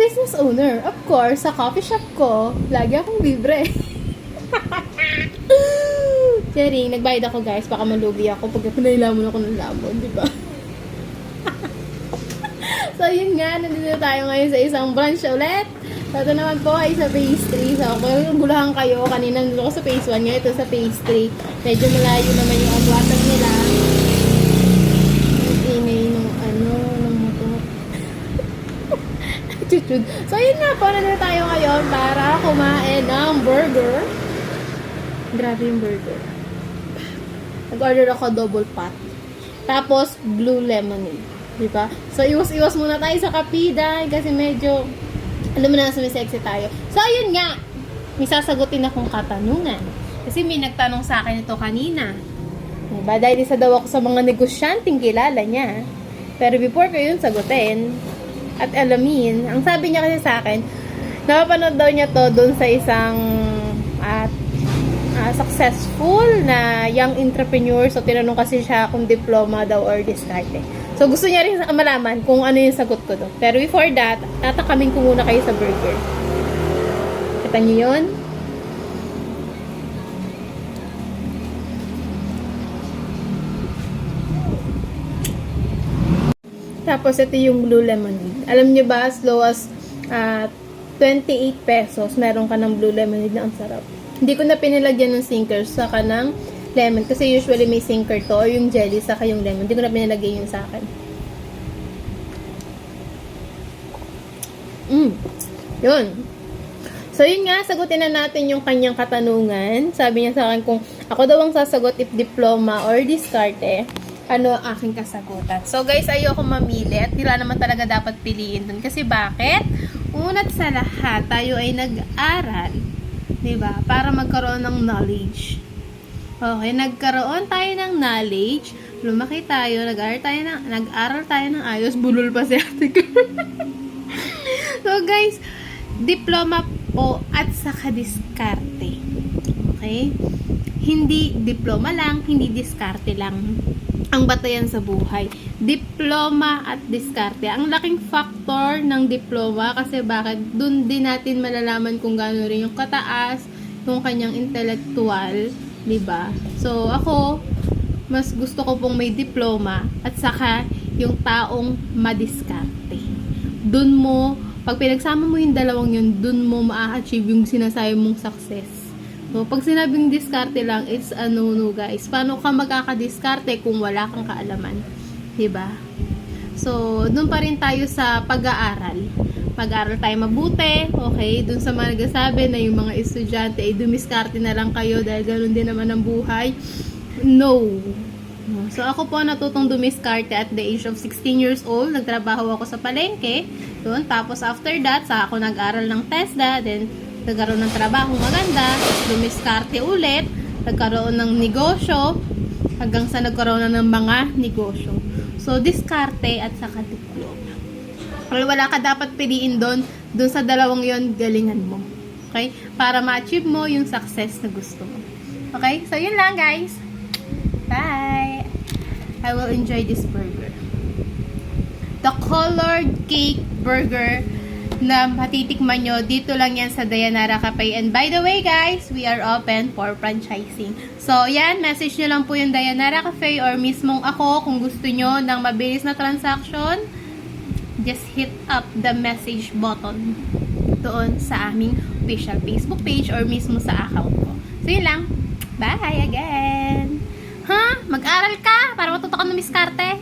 business owner. Of course, sa coffee shop ko, lagi akong libre. Charing, nagbayad ako guys, baka malugi ako pag pinailamon ako ng lamon, di ba? So, yun nga, nandito tayo ngayon sa isang branch ulit. So, ito naman po ay sa phase 3. So, kung gulahan kayo, kanina nandito ko sa phase 1, ngayon ito sa phase 3. Medyo malayo naman yung agwatan nila. Ang ingay ng ng motor. Chuchud. So, yun nga po, nandito tayo ngayon para kumain ng burger. Grabe yung burger. Nag-order ako double pot. Tapos, blue lemonade. Diba? So, iwas-iwas muna tayo sa kapida kasi medyo, alam mo na, sumisexy tayo. So, ayun nga. May sasagutin akong katanungan. Kasi may nagtanong sa akin ito kanina. Diba? Dahil isa daw ako sa mga negosyanteng kilala niya. Pero before ko yun sagutin at alamin, ang sabi niya kasi sa akin, napapanood daw niya to dun sa isang successful na young entrepreneur. So, tinanong kasi siya kung diploma daw or diskarte. So, gusto niya rin malaman kung ano yung sagot ko doon. Pero before that, tatakamin ko muna kayo sa burger. Kita niyo yun? Tapos, ito yung blue lemonade. Alam niyo ba, as low as 28 pesos, meron ka ng blue lemonade na ang sarap. Hindi ko na pinilagyan ng sinker saka ng lemon. Kasi usually may sinker to, or yung jelly saka yung lemon. Hindi ko na pinilagyan yun sa akin. Yun. So, yun nga, sagutin na natin yung kanyang katanungan. Sabi niya sa akin kung ako daw ang sasagot if diploma or diskarte, ano ang aking kasagutan. So, guys, ayoko mamili at wala naman talaga dapat piliin dun. Kasi bakit? Unat sa lahat, tayo ay nag-aral, diba? Para magkaroon ng knowledge. Okay, nagkaroon tayo ng knowledge, lumaki tayo, nag-aral tayo ng ayos, bulol pa si ate ko. So, guys, diploma po at saka diskarte. Okay? Hindi diploma lang, hindi diskarte lang ang batayan sa buhay. Diploma at diskarte. Ang laking factor ng diploma kasi bakit? Dun din natin malalaman kung gaano rin yung kataas, yung kanyang intellectual, diba? So, ako, mas gusto ko pong may diploma at saka yung taong madiskarte. Dun mo, pag pinagsama mo yung dalawang yun, dun mo ma-achieve yung sinasabi mong success. So, pag sinabing diskarte lang, it's a no-no, guys. Paano ka magkakadiskarte kung wala kang kaalaman? Diba? So, dun pa rin tayo sa pag-aaral. Mag-aaral tayo mabuti, okay? Dun sa mga nagsasabi na yung mga estudyante, ay dumiskarte na lang kayo dahil ganoon din naman ang buhay. No. So, ako po natutong dumiskarte at the age of 16 years old. Nagtrabaho ako sa palengke. Doon. Tapos, after that, sa ako nag-aral ng TESDA. Then, nagkaroon ng trabaho maganda. Dumiskarte ulit. Nagkaroon ng negosyo. Hanggang sa nagkaroon na ng mga negosyo. So, diskarte at saka diploma. Kaya wala ka dapat piliin doon. Doon sa dalawang yon galingan mo. Okay? Para ma-achieve mo yung success na gusto mo. Okay? So, yun lang, guys. Bye! I will enjoy this burger. The colored cake burger na matitikman nyo, dito lang yan sa Dayanara Cafe. And by the way, guys, we are open for franchising. So, yan, message nyo lang po yung Dayanara Cafe or mismong ako kung gusto nyo ng mabilis na transaction. Just hit up the message button doon sa aming official Facebook page or mismo sa account ko. So, yun lang. Bye again! Ha? Mag-aral ka para matuto ka ng miskarte?